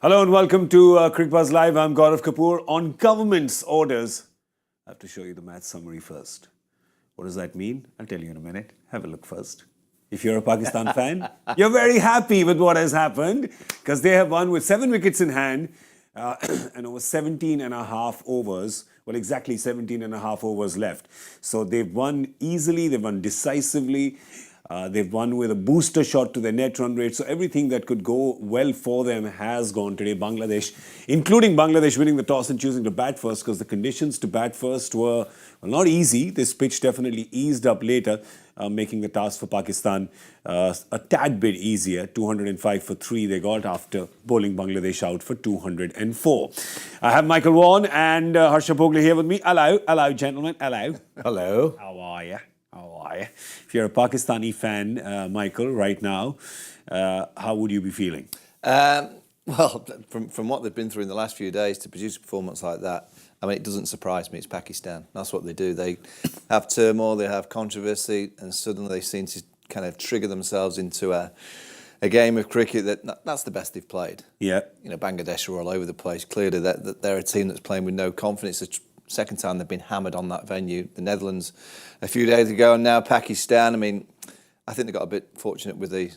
Hello and welcome to Cricbuzz Live. I'm Gaurav Kapur. On government's orders, I have to show you the math summary first. What does that mean? I'll tell you in a minute. Have a look first. If you're a Pakistan fan, you're very happy with what has happened because they have won with 7 wickets in hand and over 17 and a half overs. Well, exactly 17 and a half overs left. So they've won easily, they've won decisively. They've won with a booster shot to their net run rate. So everything that could go well for them has gone today. Bangladesh, including Bangladesh winning the toss and choosing to bat first because the conditions to bat first were not easy. This pitch definitely eased up later, making the task for Pakistan a tad bit easier. 205 for 3 they got after bowling Bangladesh out for 204. I have Michael Vaughan and Harsha Bhogle here with me. Hello, gentlemen. Hello. Hello. How are you? If you're a Pakistani fan, Michael, right now, how would you be feeling? Well, from what they've been through in the last few days to produce a performance like that, I mean, it doesn't surprise me. It's Pakistan. That's what they do. They have turmoil, they have controversy, and suddenly they seem to kind of trigger themselves into a game of cricket that's the best they've played. Yeah. You know, Bangladesh are all over the place. Clearly, that they're a team that's playing with no confidence. It's the second time they've been hammered on that venue. The Netherlands a few days ago, and now Pakistan. I mean, I think they got a bit fortunate with the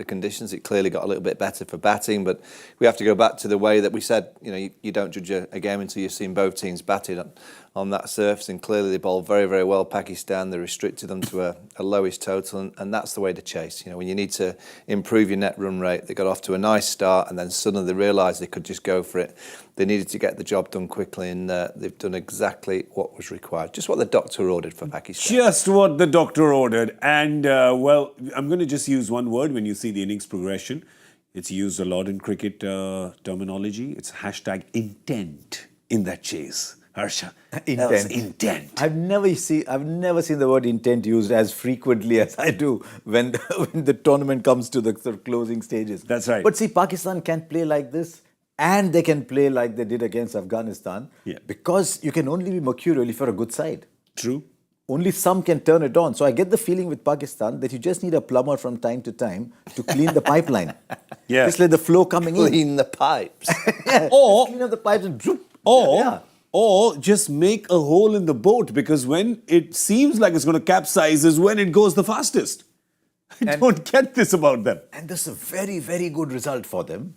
conditions. It clearly got a little bit better for batting, but we have to go back to the way that we said, you don't judge a game until you've seen both teams batted on that surface, and clearly they bowled very, very well. Pakistan, they restricted them to a lowest total, and that's the way to chase. When you need to improve your net run rate, they got off to a nice start, and then suddenly they realised they could just go for it. They needed to get the job done quickly, and they've done exactly what was required. Just what the doctor ordered for Pakistan. Just what the doctor ordered. And, well, I'm going to just use one word when you see the innings progression. It's used a lot in cricket terminology. It's hashtag intent in that chase. Harsha, that was intent. I've never seen the word intent used as frequently as I do when the tournament comes to the sort of closing stages. That's right. But see, Pakistan can play like this, and they can play like they did against Afghanistan, because you can only be mercurial if you're a good side. True. Only some can turn it on. So I get the feeling with Pakistan that you just need a plumber from time to time to clean the pipeline. Yeah. Just let the flow coming in. Clean the pipes. Or clean up the pipes and droop. Or just make a hole in the boat, because when it seems like it's going to capsize is when it goes the fastest. I don't get this about them. And this is a very, very good result for them,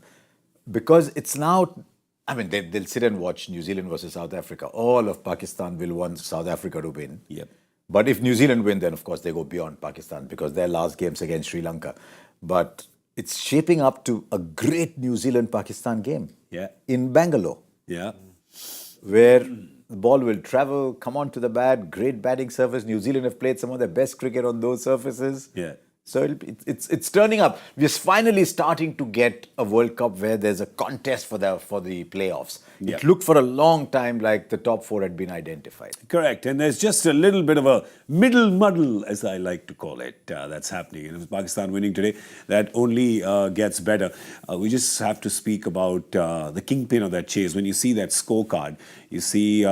because it's now, I mean, they'll sit and watch New Zealand versus South Africa. All of Pakistan will want South Africa to win. Yep. But if New Zealand win, then of course they go beyond Pakistan, because their last game's against Sri Lanka. But it's shaping up to a great New Zealand-Pakistan game in Bangalore. Yeah. Where the ball will travel, come onto the bat, great batting surface. New Zealand have played some of their best cricket on those surfaces. Yeah. So it's turning up. We're finally starting to get a World Cup where there's a contest for the playoffs. Yeah. It looked for a long time like the top 4 had been identified. Correct. And there's just a little bit of a middle muddle, as I like to call it, that's happening. And with Pakistan winning today, that only gets better. We just have to speak about the kingpin of that chase. When you see that scorecard, you see,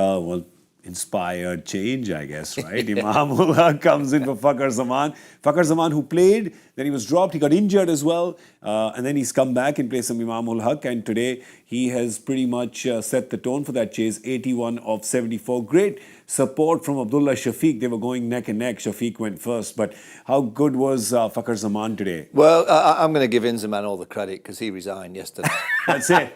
inspired change, I guess, right? Imam-ul Haq comes in for Fakhar Zaman. Fakhar Zaman, who played, then he was dropped, he got injured as well, and then he's come back in place of Imam-ul Haq, and today he has pretty much set the tone for that chase. 81 of 74. Great support from Abdullah Shafiq. They were going neck and neck. Shafiq went first, but how good was Fakhar Zaman today? Well, I'm going to give Inzamam all the credit because he resigned yesterday. That's it.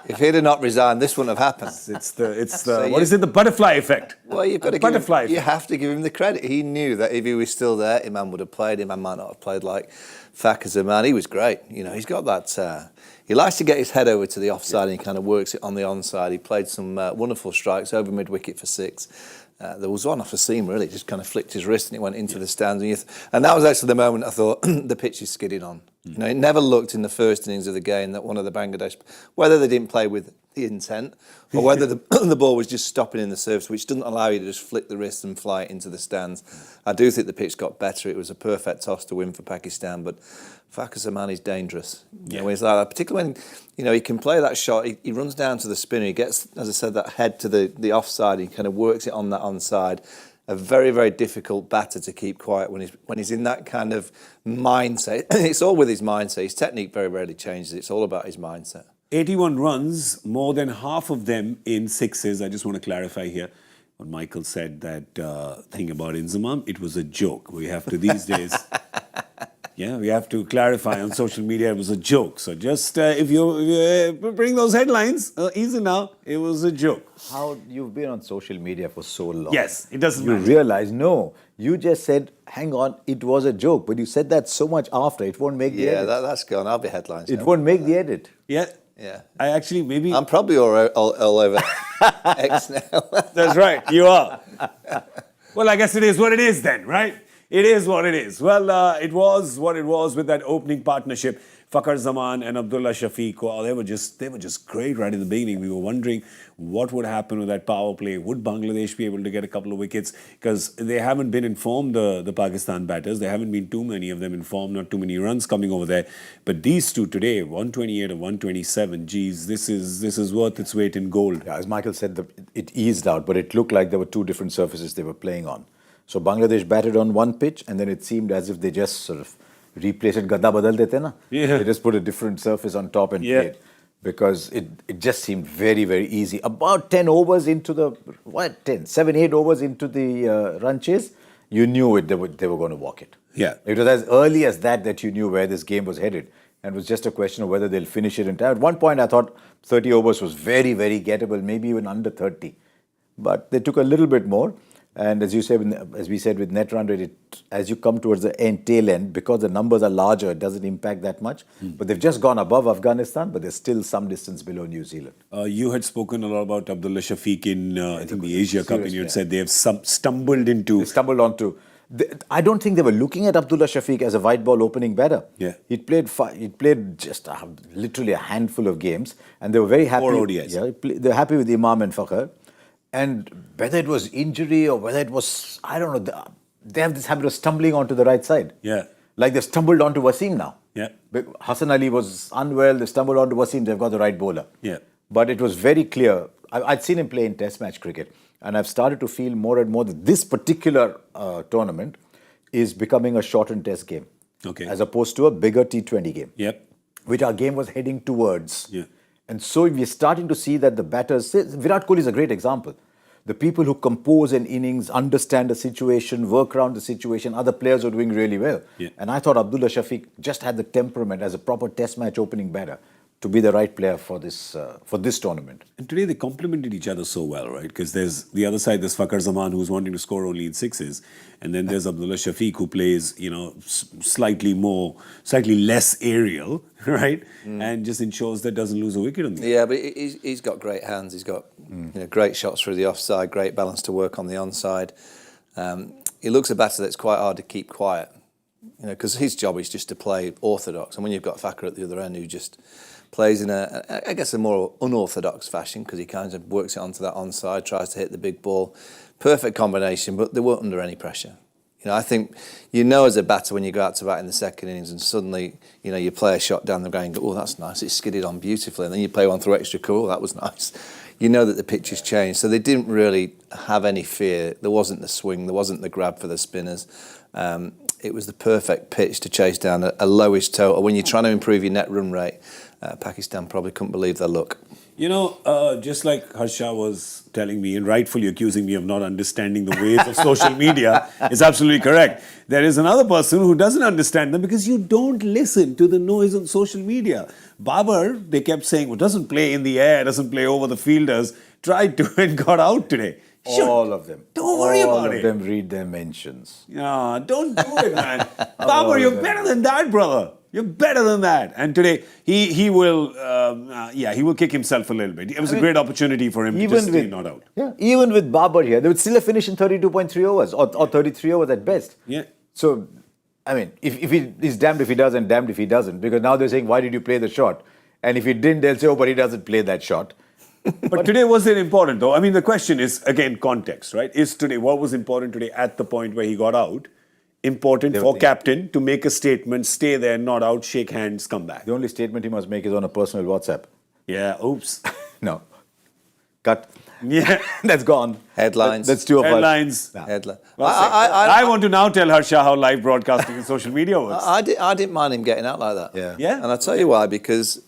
If he'd have not resigned, this wouldn't have happened. It's the butterfly effect? Well, you've got to butterfly you have to give him the credit. He knew that if he was still there, Imam would have played. Imam might not have played like Fakhar Zaman. He was great. He's got that. He likes to get his head over to the offside and he kind of works it on the onside. He played some wonderful strikes over mid-wicket for 6. There was one off a seam, really. Just kind of flicked his wrist and it went into the stands. And that was actually the moment I thought, the pitch is skidding on. It never looked in the first innings of the game that one of the Bangladesh, whether they didn't play with the intent or whether the ball was just stopping in the surface, which doesn't allow you to just flick the wrist and fly it into the stands. I do think the pitch got better. It was a perfect toss to win for Pakistan, but Fakhar Zaman is dangerous. He's like that, particularly when he can play that shot. He runs down to the spinner. He gets, as I said, that head to the offside. He kind of works it on that onside. A very, very difficult batter to keep quiet when he's in that kind of mindset. It's all with his mindset. His technique very rarely changes. It's all about his mindset. 81 runs, more than half of them in sixes. I just want to clarify here what Michael said, that thing about Inzamam, it was a joke. We have to these days, we have to clarify on social media it was a joke. So just if you bring those headlines, easy now, it was a joke. How you've been on social media for so long. Yes, it doesn't You matter. realize, no, you just said, hang on, it was a joke. But you said that so much after, it won't make the Yeah, edit. that's gone. I'll be headlines. It now. won't make the edit. Yeah. Yeah. I actually maybe... I'm probably all over X now. That's right, you are. Well, I guess it is what it is then, right? It is what it is. Well, it was what it was with that opening partnership. Fakhar Zaman and Abdullah Shafiq, well, they were just great right in the beginning. We were wondering what would happen with that power play. Would Bangladesh be able to get a couple of wickets? Because they haven't been informed, the Pakistan batters. There haven't been too many of them informed, not too many runs coming over there. But these two today, 128 and 127, geez, this is worth its weight in gold. Yeah, as Michael said, it eased out, but it looked like there were two different surfaces they were playing on. So Bangladesh batted on one pitch, and then it seemed as if they just sort of replaced it. Gadda badal dete na? Yeah. They just put a different surface on top and played. Because it just seemed very, very easy. About 10 overs into the, 7, 8 overs into the run chase, you knew it, they were going to walk it. Yeah. It was as early as that you knew where this game was headed. And it was just a question of whether they'll finish it in time. At one point, I thought 30 overs was very, very gettable, maybe even under 30. But they took a little bit more. And as you said, as we said with net run rate, as you come towards the tail end, because the numbers are larger, it doesn't impact that much. But they've just gone above Afghanistan, but they're still some distance below New Zealand. You had spoken a lot about Abdullah Shafiq in, I think, the Asia Cup, and you had Seriously, said they have stumbled into... They stumbled onto... I don't think they were looking at Abdullah Shafiq as a white ball opening batter. Yeah. He'd played just literally a handful of games, and they were very happy. 4 ODIs. Yeah, they're happy with Imam and Fakhar. And whether it was injury or whether it was, I don't know, they have this habit of stumbling onto the right side. Yeah. Like they stumbled onto Wasim now. Yeah. Hassan Ali was unwell, they stumbled onto Wasim, they've got the right bowler. Yeah. But it was very clear. I'd seen him play in test match cricket, and I've started to feel more and more that this particular tournament is becoming a shortened test game. Okay. As opposed to a bigger T20 game. Yep. Which our game was heading towards. Yeah. And so we're starting to see that the batters, Virat Kohli is a great example. The people who compose an innings, understand the situation, work around the situation, other players are doing really well. Yeah. And I thought Abdullah Shafiq just had the temperament as a proper test match opening batter to be the right player for this tournament. And today they complemented each other so well, right? Because there's the other side, there's Fakhar Zaman who's wanting to score only in sixes. And then there's Abdullah Shafiq who plays, slightly less aerial, right? And just ensures that doesn't lose a wicket on the Yeah, but he's got great hands. He's got great shots through the offside, great balance to work on the onside. He looks a batter that's quite hard to keep quiet, because his job is just to play orthodox. And when you've got Fakhar at the other end who just plays in a more unorthodox fashion, because he kind of works it onto that onside, tries to hit the big ball. Perfect combination, but they weren't under any pressure. I think as a batter when you go out to bat in the second innings and suddenly you play a shot down the ground and go, oh, that's nice, it skidded on beautifully, and then you play one through extra cool, that was nice. You know that the pitch has changed, so they didn't really have any fear. There wasn't the swing, there wasn't the grab for the spinners. It was the perfect pitch to chase down a lowish total. When you're trying to improve your net run rate, Pakistan probably couldn't believe their luck. Just like Harsha was telling me and rightfully accusing me of not understanding the ways of social media, is absolutely correct. There is another person who doesn't understand them because you don't listen to the noise on social media. Babar, they kept saying, doesn't play in the air, doesn't play over the fielders, tried to and got out today. All of them. Don't worry about it. All of them read their mentions. Yeah, don't do it, man. Babar, you're better than that, brother. You're better than that. And today, he will kick himself a little bit. It was a great opportunity for him to just stay not out. Yeah, even with Babar here, they would still have finished in 32.3 overs or 33 overs at best. Yeah. So, if he's damned if he does and damned if he doesn't, because now they're saying, why did you play the shot? And if he didn't, they'll say, oh, but he doesn't play that shot. But today, was it important though? The question is, again, context, right? What was important today at the point where he got out? Important for captain to make a statement, stay there, not out, shake hands, come back. The only statement he must make is on a personal WhatsApp. Yeah, oops. No. Cut. Yeah. That's gone. Headlines. That's two of us. Headlines. Headline. I want to now tell Harsha how live broadcasting and social media works. I didn't mind him getting out like that. Yeah. Yeah. And I'll tell you why, because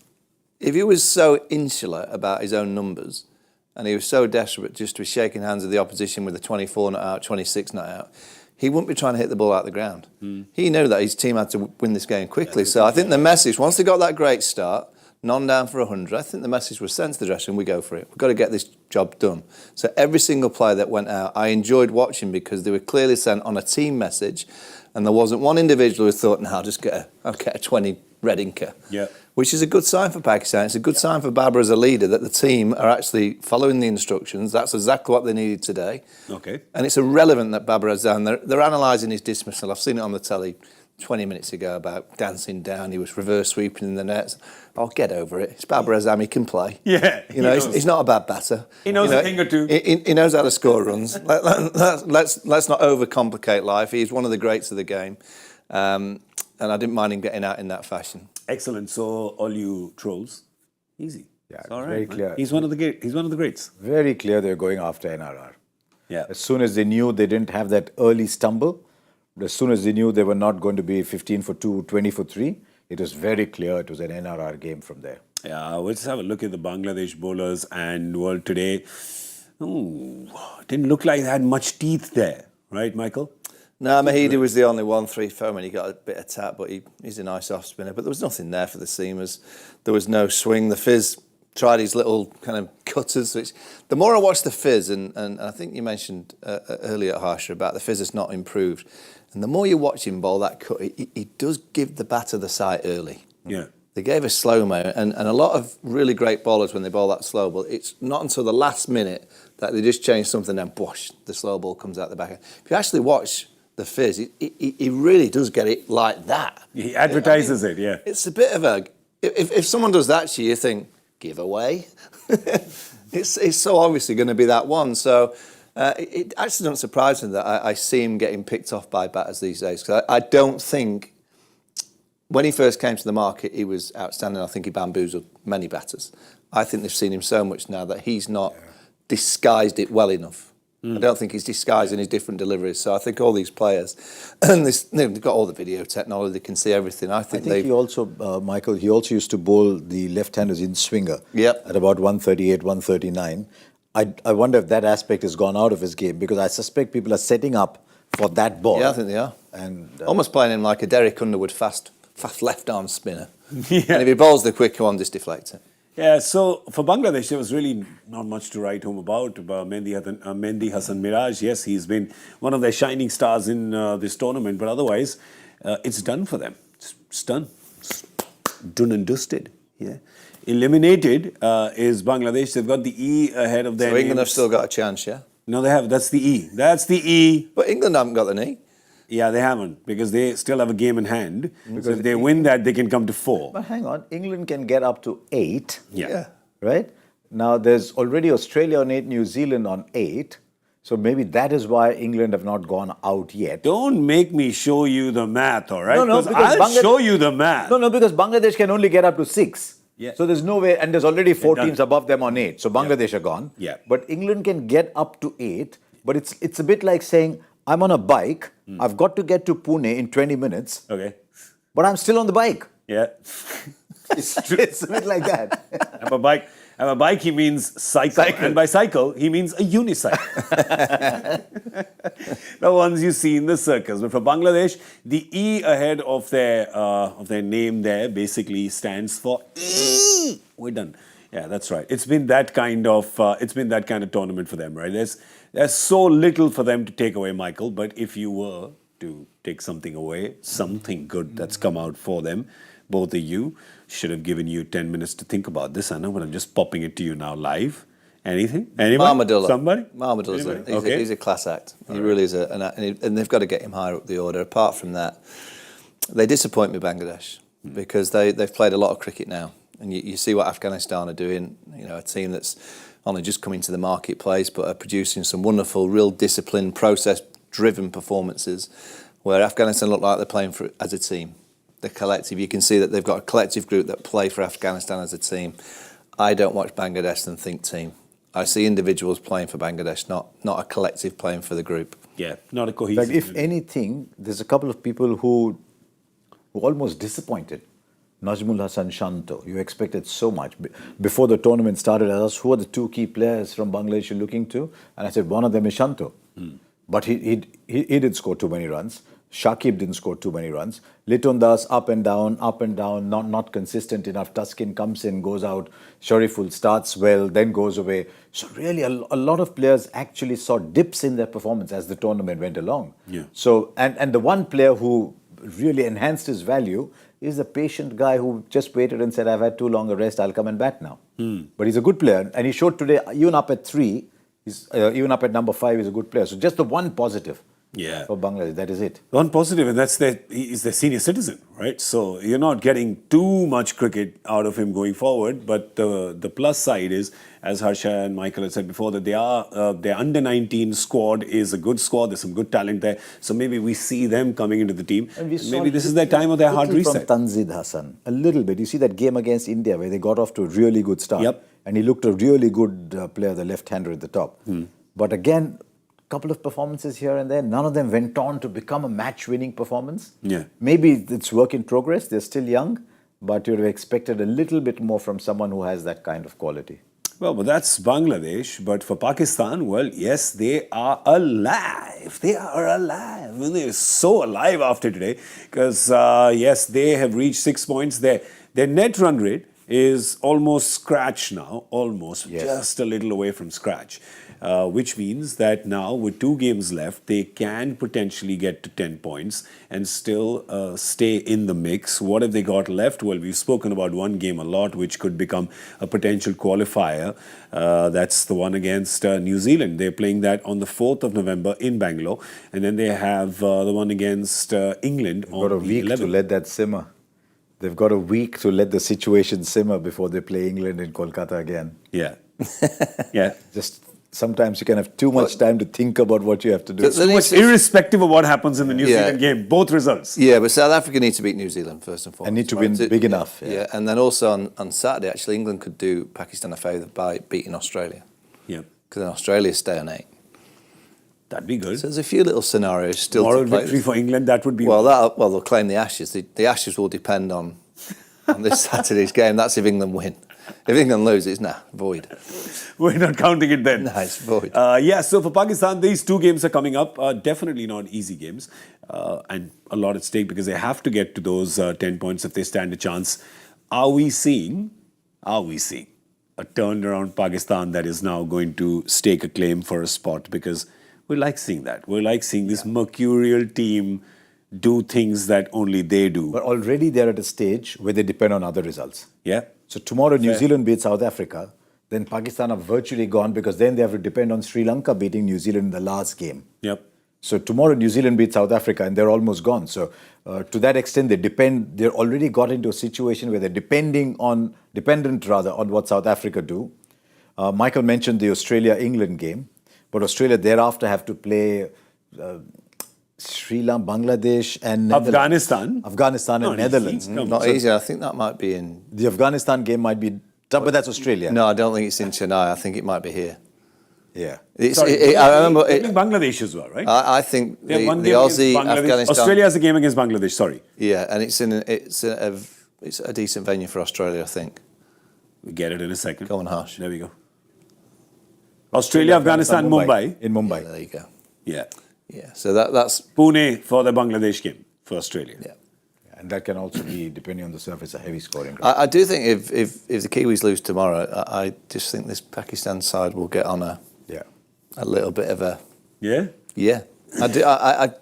if he was so insular about his own numbers, and he was so desperate just to be shaking hands with the opposition with a 24 not out, 26 not out, he wouldn't be trying to hit the ball out of the ground. He knew that his team had to win this game quickly. So I think the message, once they got that great start, none down for 100, I think the message was sent to the dressing room, we go for it. We've got to get this job done. So every single player that went out, I enjoyed watching because they were clearly sent on a team message, and there wasn't one individual who thought, no, I'll get a 20 red inker. Yeah. Which is a good sign for Pakistan. It's a good sign for Babar as a leader that the team are actually following the instructions. That's exactly what they needed today. Okay. And it's irrelevant that Babar Azam, they're analysing his dismissal. I've seen it on the telly 20 minutes ago about dancing down. He was reverse sweeping in the nets. Oh, get over it. It's Babar Azam. He can play. Yeah. You know, he's not a bad batter. He knows a thing or two. He knows how to score runs. Let's not overcomplicate life. He's one of the greats of the game. And I didn't mind him getting out in that fashion. Excellent. So all you trolls, easy. Yeah, It's all right, very man. clear. He's one of the greats. Very clear they're going after NRR. Yeah. As soon as they knew they didn't have that early stumble, as soon as they knew they were not going to be 15 for 2, 20 for 3, it was very clear it was an NRR game from there. Yeah, let's have a look at the Bangladesh bowlers and world today. Ooh, didn't look like they had much teeth there, right, Michael? No, Mahidi was the only one, 3-4. I mean, he got a bit of tap, but he's a nice off spinner. But there was nothing there for the seamers. There was no swing. The Fizz tried his little kind of cutters. Which, the more I watched the Fizz, and I think you mentioned earlier, Harsha, about the Fizz has not improved. And the more you watch him bowl that cut, he does give the batter the sight early. Yeah. They gave a slow-mo, and a lot of really great bowlers, when they bowl that slow ball, it's not until the last minute that they just change something, and whoosh, the slow ball comes out the back. If you actually watch the Fizz, he really does get it like that. He advertises it, yeah. It's a bit of a... If someone does that to you, you think, giveaway? It's so obviously going to be that one. So it actually doesn't surprise me that I see him getting picked off by batters these days. Because I don't think... When he first came to the market, he was outstanding. I think he bamboozled many batters. I think they've seen him so much now that he's not disguised it well enough. I don't think he's disguising his different deliveries. So I think all these players, and they've got all the video technology, they can see everything. I think he also, Michael, he also used to bowl the left-handers in swinger at about 138, 139. I wonder if that aspect has gone out of his game, because I suspect people are setting up for that ball. Yeah, I think they are. And almost playing him like a Derek Underwood fast left-arm spinner. Yeah. And if he bowls the quicker one, just deflects it. Yeah, so for Bangladesh, there was really not much to write home about. Mehdi Hasan Miraj, yes, he's been one of their shining stars in this tournament, but otherwise, it's done for them. It's done. It's done and dusted. Yeah. Eliminated is Bangladesh. They've got the E ahead of their So England names. have still got a chance, yeah? No, they have. That's the E. That's the E. But England haven't got the knee. Yeah, they haven't, because they still have a game in hand. Because if they win that, they can come to 4. But hang on, England can get up to 8. Yeah. Right? Now, there's already Australia on 8, New Zealand on 8. So maybe that is why England have not gone out yet. Don't make me show you the math, all right? No, because I'll show you the math. No, because Bangladesh can only get up to 6. Yeah. So there's no way, and there's already 4 teams above them on 8. So Bangladesh are gone. Yeah. But England can get up to 8. But it's a bit like saying, I'm on a bike, I've got to get to Pune in 20 minutes, Okay. but I'm still on the bike. Yeah. It's a bit like that. Have a bike, he means cycle. And by cycle, he means a unicycle. The ones you see in the circus. But for Bangladesh, the E ahead of their name there basically stands for E. We're done. Yeah, that's right. It's been that kind of tournament for them, right? There's so little for them to take away, Michael. But if you were to take something away, something good that's come out for them, both of you, should have given you 10 minutes to think about this. I know, but I'm just popping it to you now live. Anything? Anyone? Mahmudullah. Somebody? Mahmudullah, he's a class act. He really is. And they've got to get him higher up the order. Apart from that, they disappoint me, Bangladesh, because they've played a lot of cricket now. And you see what Afghanistan are doing, you know, a team that's only just come into the marketplace but are producing some wonderful, real disciplined, process-driven performances where Afghanistan look like they're playing as a team. The collective, you can see that they've got a collective group that play for Afghanistan as a team. I don't watch Bangladesh and think team. I see individuals playing for Bangladesh, not a collective playing for the group. Yeah, not a cohesive. Like if anything, there's a couple of people who almost disappointed. Najmul Hassan Shanto. You expected so much. Before the tournament started, I asked, who are the two key players from Bangladesh you're looking to? And I said, one of them is Shanto. But he didn't score too many runs. Shakib didn't score too many runs. Liton Das up and down, not consistent enough. Tuskin comes in, goes out. Shariful starts well, then goes away. So really, a lot of players actually saw dips in their performance as the tournament went along. Yeah. So and the one player who really enhanced his value is the patient guy who just waited and said, I've had too long a rest, I'll come and bat now. But he's a good player, and he showed today, even up at 3, even up at number 5, he's a good player. So just the one positive. Yeah. For Bangladesh, that is it. One positive, and that's he's their senior citizen, right? So you're not getting too much cricket out of him going forward. But the plus side is, as Harsha and Michael had said before, that their under-19 squad is a good squad. There's some good talent there. So maybe we see them coming into the team. And maybe this is their time of their hard reset. From Tanzid Hassan, a little bit. You see that game against India where they got off to a really good start. Yep. And he looked a really good player, the left-hander at the top. But again, couple of performances here and there. None of them went on to become a match-winning performance. Yeah. Maybe it's work in progress. They're still young, but you'd have expected a little bit more from someone who has that kind of quality. Well, but that's Bangladesh. But for Pakistan, well, yes, they are alive. They are alive. I mean, they're so alive after today because, yes, they have reached 6 points. Their net run rate is almost scratch now, just a little away from scratch. Which means that now with 2 games left, they can potentially get to 10 points and still stay in the mix. What have they got left? Well, we've spoken about one game a lot, which could become a potential qualifier. That's the one against New Zealand. They're playing that on the 4th of November in Bangalore. And then they have the one against England on the 11th. They've got a week to let that simmer. They've got a week to let the situation simmer before they play England in Kolkata again. Yeah. Yeah. Just sometimes you can have too much time to think about what you have to do. Irrespective of what happens in the New Zealand game, both results. Yeah, but South Africa need to beat New Zealand first and foremost. And need to win big enough. Yeah, and then also on Saturday, actually, England could do Pakistan a favour by beating Australia. Yeah. Because then Australia stay on 8. That'd be good. So there's a few little scenarios still Moral to play. victory for England, that would be... Well, they'll claim the Ashes. The Ashes will depend on this Saturday's game. That's if England win. If England loses, void. We're not counting it then. No, it's void. So for Pakistan, these 2 games are coming up. Definitely not easy games. And a lot at stake because they have to get to those 10 points if they stand a chance. Are we seeing a turned around Pakistan that is now going to stake a claim for a spot? Because we like seeing that. We like seeing this mercurial team do things that only they do. But already they're at a stage where they depend on other results. Yeah. So tomorrow New Zealand beats South Africa, then Pakistan are virtually gone because then they have to depend on Sri Lanka beating New Zealand in the last game. Yep. So tomorrow New Zealand beats South Africa and they're almost gone. So to that extent, they're already got into a situation where they're dependent on what South Africa do. Michael mentioned the Australia-England game, but Australia thereafter have to play Sri Lanka, Bangladesh and Afghanistan and Netherlands. Not easy. I think that might be in... The Afghanistan game might be tough, but that's Australia. No, I don't think it's in Chennai. I think it might be here. Yeah. I remember... Bangladesh as well, right? I think the Aussie, Afghanistan... Australia has a game against Bangladesh, sorry. Yeah, and it's a decent venue for Australia, I think. We get it in a second. Go on, Harsh. There we go. Australia, Afghanistan, Mumbai. In Mumbai. Yeah, there you go. Yeah. Yeah, so that's... Pune for the Bangladesh game for Australia. Yeah. And that can also be, depending on the surface, a heavy scoring. I do think if the Kiwis lose tomorrow, I just think this Pakistan side will get on a little bit of a... Yeah? Yeah. I do.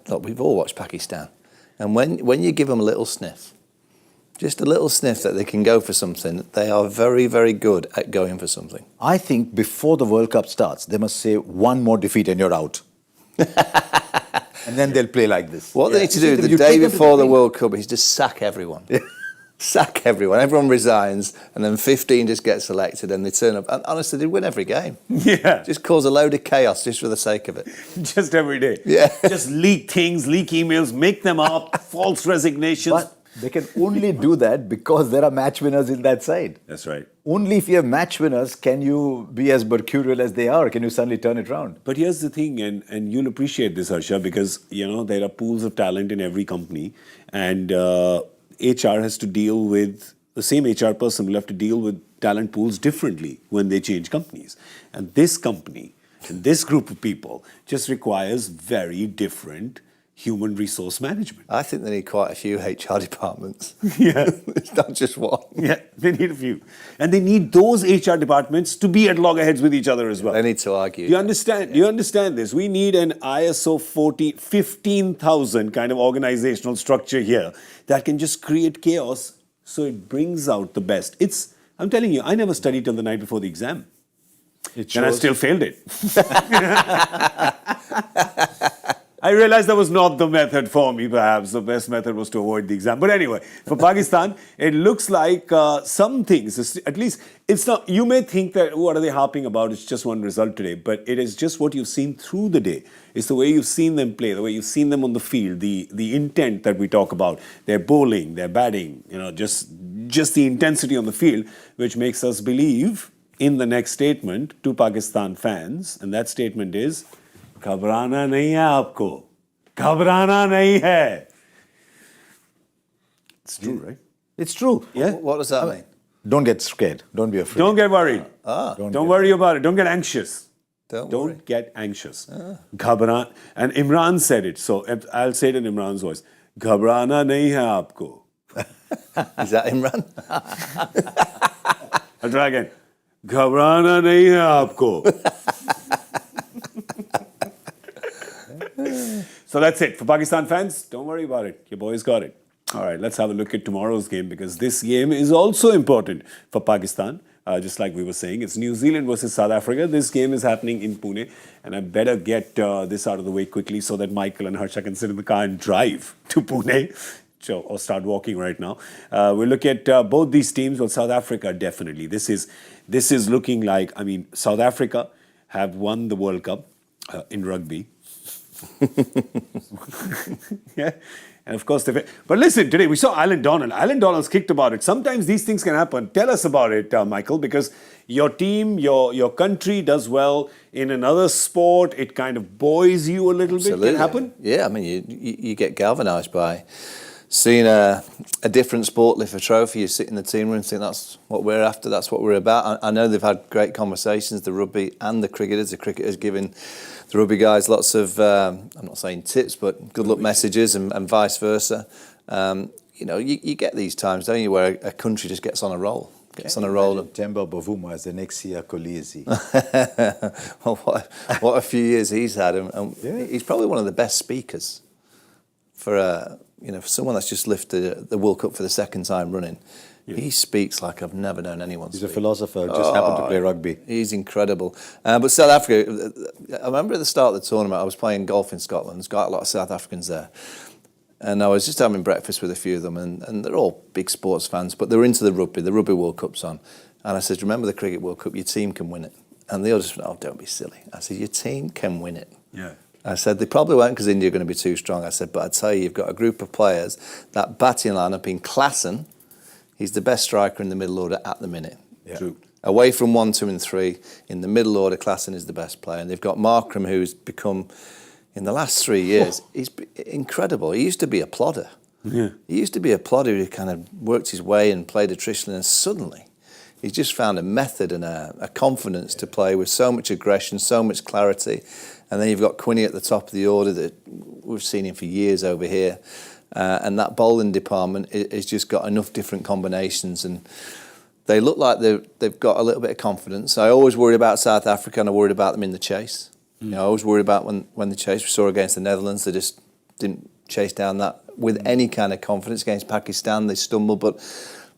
Look, we've all watched Pakistan. And when you give them a little sniff, just a little sniff that they can go for something, they are very, very good at going for something. I think before the World Cup starts, they must say one more defeat and you're out. And then they'll play like this. What they need to do the day before the World Cup is just sack everyone. Sack everyone. Everyone resigns, and then 15 just get selected, and they turn up. And honestly, they win every game. Yeah. Just cause a load of chaos just for the sake of it. Just every day. Yeah. Just leak things, leak emails, make them up, false resignations. But they can only do that because there are match winners in that side. That's right. Only if you have match winners can you be as mercurial as they are. Can you suddenly turn it around? But here's the thing, and you'll appreciate this, Harsha, because, there are pools of talent in every company. And HR has to deal with, the same HR person will have to deal with talent pools differently when they change companies. And this company and this group of people just requires very different human resource management. I think they need quite a few HR departments. Yeah. It's not just one. Yeah, they need a few. And they need those HR departments to be at loggerheads with each other as well. They need to argue. Do you understand? Do you understand this? We need an ISO 15,000 kind of organizational structure here that can just create chaos so it brings out the best. I'm telling you, I never studied till the night before the exam. And I still failed it. I realized that was not the method for me, perhaps. The best method was to avoid the exam. But anyway, for Pakistan, it looks like some things, at least it's not, you may think that what are they harping about? It's just one result today. But it is just what you've seen through the day. It's the way you've seen them play, the way you've seen them on the field, the intent that we talk about. Their bowling, their batting, just the intensity on the field, which makes us believe in the next statement to Pakistan fans. And that statement is, घबराना नहीं है आपको घबराना नहीं है. It's true, right? It's true. Yeah. What does that mean? Don't get scared. Don't be afraid. Don't get worried. Don't worry about it. Don't get anxious. Don't get anxious. घबरा. And Imran said it, so I'll say it in Imran's voice. घबराना नहीं है आपको. Is that Imran? I'll try again. घबराना नहीं है आपको. So that's it. For Pakistan fans, don't worry about it. Your boys got it. All right, let's have a look at tomorrow's game because this game is also important for Pakistan. Just like we were saying, it's New Zealand versus South Africa. This game is happening in Pune. And I better get this out of the way quickly so that Michael and Harsha can sit in the car and drive to Pune. Or start walking right now. We'll look at both these teams. Well, South Africa, definitely. This is looking like, South Africa have won the World Cup in rugby. Yeah, and of course but listen, today we saw Alan Donald. Alan Donald's kicked about it. Sometimes these things can happen. Tell us about it, Michael, because your team, your country does well in another sport. It kind of buoys you a little bit. Can happen. Yeah, you get galvanised by seeing a different sport lift a trophy. You sit in the team room and think that's what we're after, that's what we're about. I know they've had great conversations, the rugby and the cricketers. The cricketers giving the rugby guys lots of, I'm not saying tips, but good luck messages and vice versa. You get these times, don't you, where a country just gets on a roll. Temba Bavuma as the next year Kolisi. Well, what a few years he's had. And he's probably one of the best speakers for someone that's just lifted the World Cup for the second time running. Yeah. He speaks like I've never known anyone speak. He's a philosopher, just happened to play rugby. He's incredible. But South Africa, I remember at the start of the tournament, I was playing golf in Scotland. There's got a lot of South Africans there. And I was just having breakfast with a few of them, and they're all big sports fans, but they're into the Rugby World Cup's on. And I said, remember the Cricket World Cup, your team can win it. And they all just went, don't be silly. I said, your team can win it. Yeah. I said, they probably won't because India are going to be too strong. I said, but I tell you, you've got a group of players, that batting lineup in Klassen, he's the best striker in the middle order at the minute. Yeah. True. Away from 1, 2 and 3, in the middle order, Klassen is the best player. And they've got Markram, who's become, in the last 3 years, he's incredible. He used to be a plodder. Yeah. He used to be a plodder who kind of worked his way and played attritionally, and suddenly he's just found a method and a confidence to play with so much aggression, so much clarity. And then you've got Quinney at the top of the order that we've seen him for years over here. And that bowling department has just got enough different combinations, and they look like they've got a little bit of confidence. I always worry about South Africa, and I worried about them in the chase. I always worry about when the chase we saw against the Netherlands, they just didn't chase down that with any kind of confidence. Against Pakistan, they stumbled, but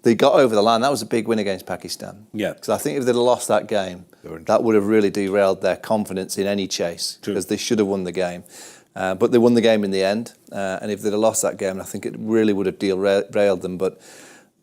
they got over the line. That was a big win against Pakistan. Yeah. Because I think if they'd have lost that game, that would have really derailed their confidence in any chase, because they should have won the game. But they won the game in the end, and if they'd have lost that game, I think it really would have derailed them. But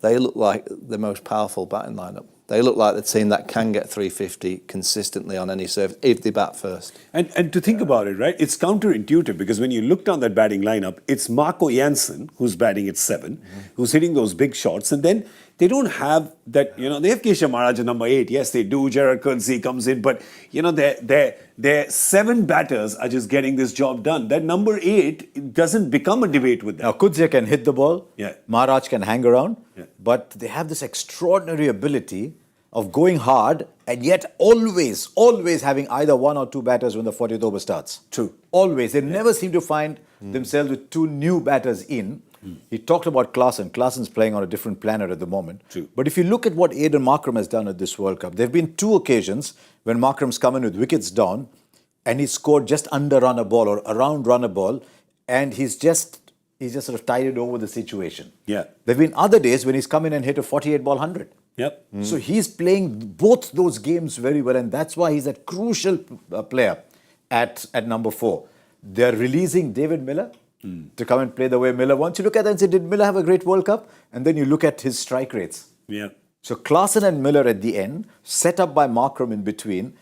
they look like the most powerful batting lineup. They look like the team that can get 350 consistently on any surface if they bat first. And to think about it, right, it's counterintuitive because when you look down that batting lineup, it's Marco Jansen who's batting at 7, who's hitting those big shots, and then they don't have that, they have Keshav Maharaj at number 8. Yes, they do. Gerard Curnsey comes in, but, their 7 batters are just getting this job done. That number 8 doesn't become a debate with them. Now, Kudsia can hit the ball. Yeah. Maharaj can hang around. Yeah. But they have this extraordinary ability of going hard and yet always having either 1 or 2 batters when the 40th over starts. True. Always. They never seem to find themselves with 2 new batters in. He talked about Klaasen. Klaasen's playing on a different planet at the moment. True. But if you look at what Aiden Markram has done at this World Cup, there have been 2 occasions when Markram's come in with wickets down and he scored just under run a ball or around run a ball, and he's just sort of tided over the situation. Yeah. There have been other days when he's come in and hit a 48 ball 100. Yep. So he's playing both those games very well, and that's why he's a crucial player at number 4. They're releasing David Miller to come and play the way Miller wants. You look at that and say, did Miller have a great World Cup? And then you look at his strike rates. Yeah. So Klaasen and Miller at the end, set up by Markram in between,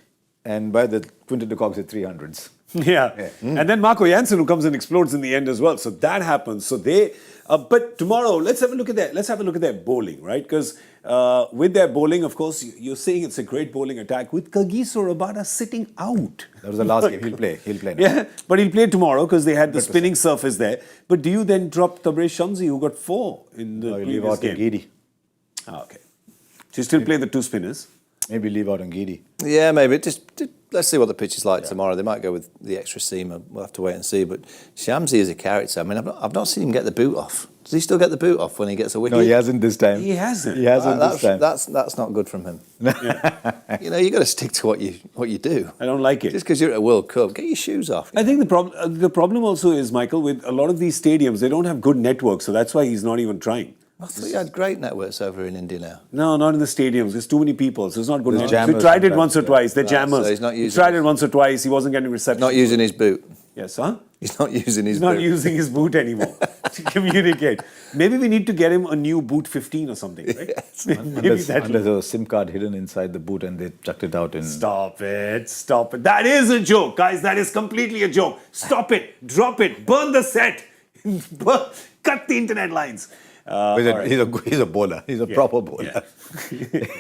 and by the Quinton de Kock's at 300s. Yeah. And then Marco Jansen, who comes and explodes in the end as well. So that happens. So they, but tomorrow, let's have a look at that. Let's have a look at their bowling, right? Because with their bowling, of course, you're saying it's a great bowling attack with Kagiso Rabada sitting out. That was the last game. He'll play now. Yeah, but he'll play tomorrow because they had the spinning surface there. But do you then drop Tabraiz Shamsi, who got 4 in the No, you previous leave out game? Ngidi. Okay. So you still play the 2 spinners? Maybe leave out Ngidi. Yeah, maybe. Let's see what the pitch is like tomorrow. They might go with the extra seamer. We'll have to wait and see. But Shamsi is a character. I mean, I've not seen him get the boot off. Does he still get the boot off when he gets a wicket? No, he hasn't this time. He hasn't. He hasn't this time. That's not good from him. You got to stick to what you do. I don't like it. Just because you're at a World Cup, get your shoes off. I think the problem also is, Michael, with a lot of these stadiums, they don't have good networks, so that's why he's not even trying. I thought you had great networks over in India now. No, not in the stadiums. There's too many people, so it's not good. There's He jammers tried it sometimes, once or twice. They're Right, jammers. so he's not He using tried it once or twice. He wasn't getting reception. Not using his boot. Yes, huh? He's not using his He's boot. not using his boot anymore to communicate. Maybe we need to get him a new boot 15 or something, right? Maybe Unless that. there's a SIM card hidden inside the boot and they chucked it out in... Stop it. Stop it. That is a joke, guys. That is completely a joke. Stop it. Drop it. Burn the set. Cut the internet lines. He's a bowler. He's a proper bowler. Yeah.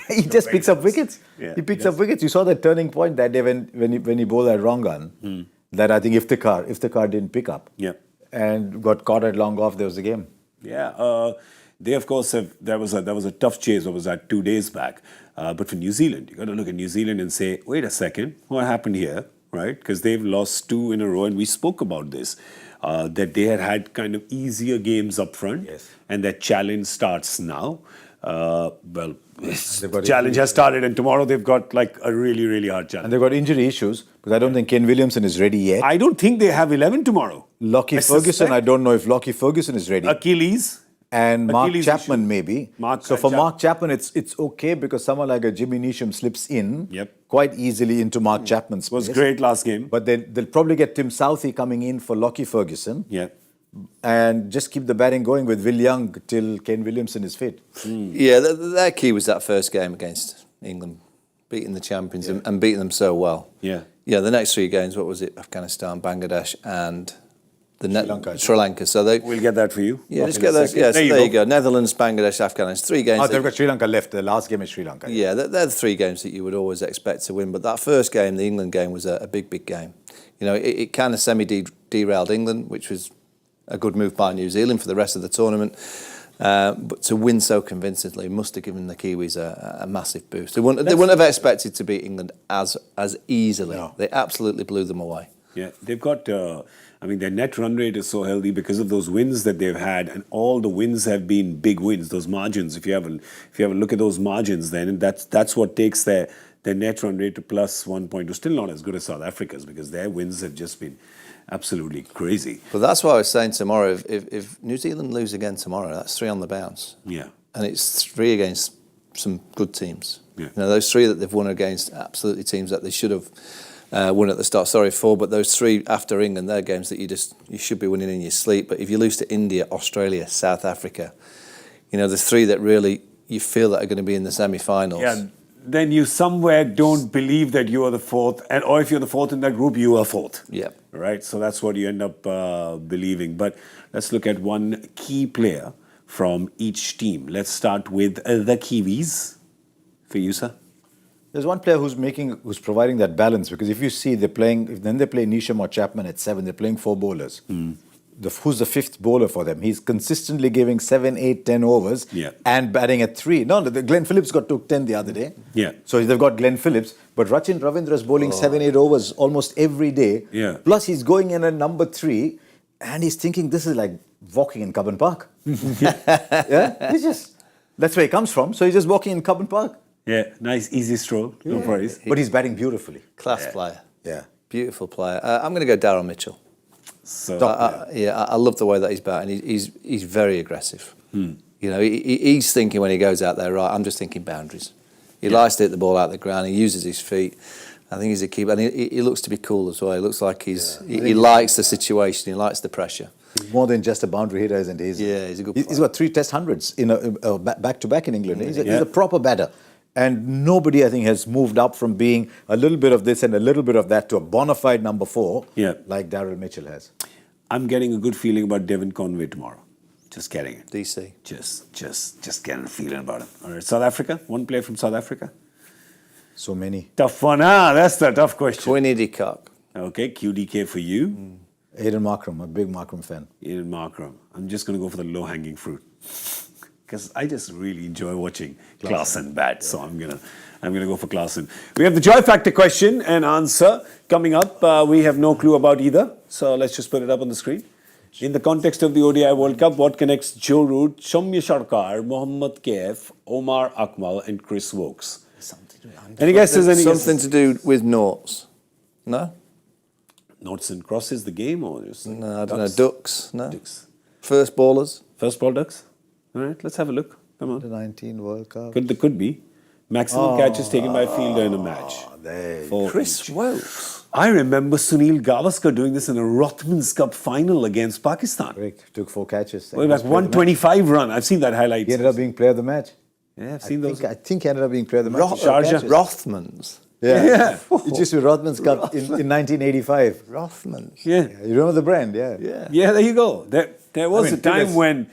He just picks up wickets. Yeah, He picks up wickets. You saw that turning point that day when he bowled that wrong gun. That I think Iftikhar didn't pick up. Yeah. And got caught at long off. There was the game. Yeah. They, of course, that was a tough chase. What was that, 2 days back? But for New Zealand, you got to look at New Zealand and say, wait a second, what happened here, right? Because they've lost 2 in a row, and we spoke about this. That they had kind of easier games up front, Yes. and that challenge starts now. Challenge has started, and tomorrow they've got like a really, really hard challenge. And they've got injury issues because I don't think Kane Williamson is ready yet. I don't think they have 11 tomorrow. Lockie I Ferguson, suspect. I don't know if Lockie Ferguson is ready. Achilles. And Mark Achilles Chapman issue. maybe. Mark Chapman, it's okay because someone like a Jimmy Neesham slips in Yep. quite easily into Mark Chapman's space. Was great last game. But they'll probably get Tim Southey coming in for Lockie Ferguson. Yeah. And just keep the batting going with Will Young till Kane Williamson is fit. Yeah, their key was that first game against England, beating the champions and beating them so well. Yeah. Yeah, the next 3 games, what was it? Afghanistan, Bangladesh, and Lanka. Sri Lanka. So We'll get that for you. yeah, just in get a those. second. Yeah, so there you go. Netherlands, Bangladesh, Afghanistan. 3 games. They've got Sri Lanka left. The last game is Sri Lanka. Yeah, they're the 3 games that you would always expect to win. But that first game, the England game, was a big, big game. You know, it kind of derailed England, which was a good move by New Zealand for the rest of the tournament. But to win so convincingly must have given the Kiwis a massive boost. They wouldn't have expected to beat England as easily. No. They absolutely blew them away. Yeah, they've got, their net run rate is so healthy because of those wins that they've had, and all the wins have been big wins, those margins. If you have a look at those margins, then that's what takes their net run rate to plus 1.2. Still not as good as South Africa's because their wins have just been absolutely crazy. But that's why I was saying tomorrow, if New Zealand lose again tomorrow, that's 3 on the bounce. Yeah. And it's 3 against some good teams. Yeah. You know, those 3 that they've won against absolutely teams that they should have won at the start. Sorry, 4, but those 3 after England, they're games that you should be winning in your sleep. But if you lose to India, Australia, South Africa, you know, the 3 that really you feel that are going to be in the semi-finals. Yeah. Then you somewhere don't believe that you are the 4th, or if you're the 4th in that group, you are 4th. Yeah. Right? So that's what you end up believing. But let's look at one key player from each team. Let's start with the Kiwis. For you, sir. There's one player who's providing that balance, because if you see then they play Nisham or Chapman at 7, they're playing 4 bowlers. Who's the 5th bowler for them? He's consistently giving 7, 8, 10 overs and batting at 3. No, Glenn Phillips took 10 the other day. Yeah. So they've got Glenn Phillips, but Rachin Ravindra is bowling 7, 8 overs almost every day. Yeah. Plus he's going in at number 3 and he's thinking this is like walking in Cubbon Park. Yeah. That's where he comes from. So he's just walking in Cubbon Park. Yeah, nice, easy stroll. No worries. But he's batting beautifully. Class player. Yeah. Beautiful player. I'm going to go Darryl Mitchell. So, I love the way that he's batting. He's very aggressive. You know, he's thinking when he goes out there, right, I'm just thinking boundaries. He likes to hit the ball out the ground. He uses his feet. I think he's a keeper. And he looks to be cool as well. He looks like he likes the situation. He likes the pressure. He's more than just a boundary hitter, isn't he? He's a good player. He's got 3 Test hundreds in back-to-back in England. He's a proper batter. And nobody, I think, has moved up from being a little bit of this and a little bit of that to a bona fide number 4, like Darryl Mitchell has. I'm getting a good feeling about Devon Conway tomorrow. Just getting it. DC. Just getting a feeling about it. All right, South Africa. One player from South Africa. So many. Tough one, That's the tough question. Quinny de Kock. Okay, QDK for you. Aidan Markram, a big Markram fan. Aidan Markram. I'm just going to go for the low-hanging fruit. Because I just really enjoy watching Klaasen bat. So I'm gonna go for Klaasen. We have the Joy Factor question and answer coming up. We have no clue about either. So let's just put it up on the screen. In the context of the ODI World Cup, what connects Joe Root, Soumya Sarkar, Mohammad Kaif, Omar Akmal and Chris Wokes? Any guesses? Something to do with noughts. No? Noughts and crosses the game or just No, I don't know. Ducks? No? Ducks. First ballers? First ball ducks? All right, let's have a look. Come on. The 19 World Cup. Could be. Maximum catches taken by a fielder in a match. Chris Wokes. I remember Sunil Gavaskar doing this in a Rothmans Cup final against Pakistan. Correct. Took 4 catches. Way back, 125 run. I've seen that highlight. He ended up being player of the match. Yeah, I've seen those. I think he ended up being player of the match. Sharjah. Rothmans. Yeah. It used to be Rothmans Cup in 1985. Rothmans. Yeah. You remember the brand? Yeah. Yeah, there you go. There was a time when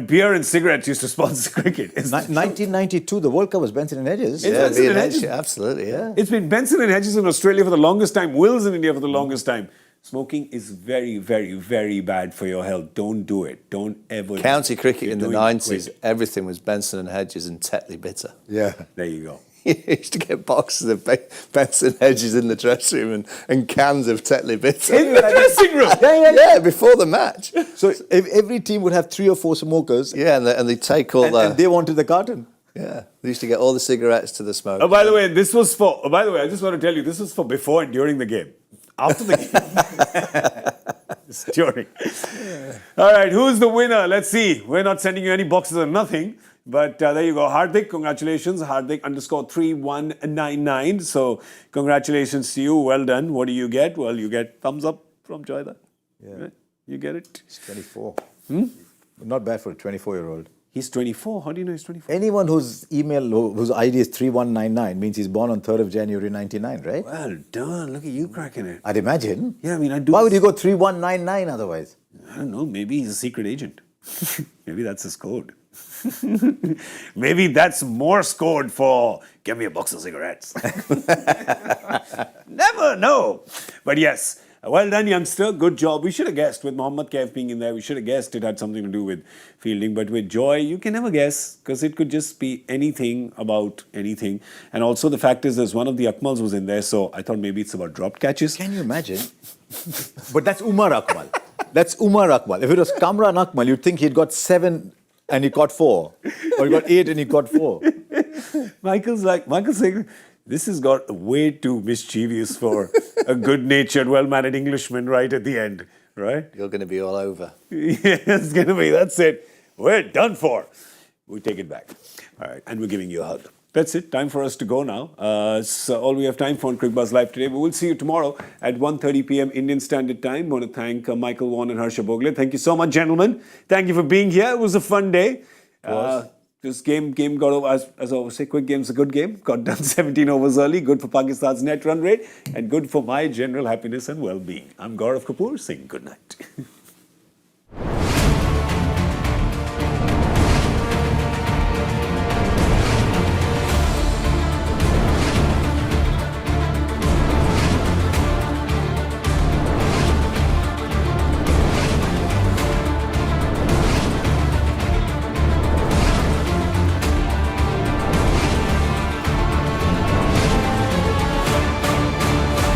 beer and cigarettes used to sponsor cricket. 1992, the World Cup was Benson and Hedges. It's Benson and Hedges. Absolutely, yeah. It's been Benson and Hedges in Australia for the longest time, Wills in India for the longest time. Smoking is very, very, very bad for your health. Don't do it. Don't ever. County cricket in the You're 90s, quit. everything was Benson and Hedges and Tetley Bitter. Yeah. There you go. You used to get boxes of Benson Hedges in the dressing room and cans of Tetley Bitter. In the dressing room? Yeah, before the match. So if every team would have 3 or 4 smokers. Yeah, and they take all and they wanted the carton. Yeah, they used to get all the cigarettes to the smoke. Oh, by the way, I just want to tell you, this was for before and during the game. After the game. It's during. All right, who's the winner? Let's see. We're not sending you any boxes or nothing. But there you go. Hardik, congratulations. Hardik _3199. So congratulations to you. Well done. What do you get? Well, you get thumbs up from Joyda. Yeah. Right? You get it? He's 24. Not bad for a 24-year-old. He's 24. How do you know he's 24? Anyone whose ID is 3199 means he's born on 3rd of January 99, right? Well done. Look at you cracking it. I'd imagine. Yeah, I mean, I do. Why would you go 3199 otherwise? I don't know. Maybe he's a secret agent. Maybe that's his code. Maybe that's Morse code for give me a box of cigarettes. Never know. But yes, well done, youngster. Good job. We should have guessed with Mohammad Kaif being in there. We should have guessed it had something to do with fielding. But with Joy, you can never guess because it could just be anything about anything. And also the fact is there's one of the Akmals was in there. So I thought maybe it's about dropped catches. Can you imagine? But that's Umar Akmal. That's Umar Akmal. If it was Kamran Akmal, you'd think he'd got 7 and he caught 4. Or he got 8 and he caught 4. Michael's saying, this has got way too mischievous for a good-natured, well-mannered Englishman right at the end, right? You're going to be all over. Yeah, it's going to be, that's it. We're done for. We take it back. All right, and we're giving you a hug. That's it. Time for us to go now. So all we have time for on Cricbuzz Live today. We will see you tomorrow at 1:30 p.m. Indian Standard Time. I want to thank Michael Vaughan and Harsha Bhogle. Thank you so much, gentlemen. Thank you for being here. It was a fun day. This game got over, as I always say, quick game's a good game. Got done 17 overs early. Good for Pakistan's net run rate and good for my general happiness and well-being. I'm Gaurav Kapur saying good night.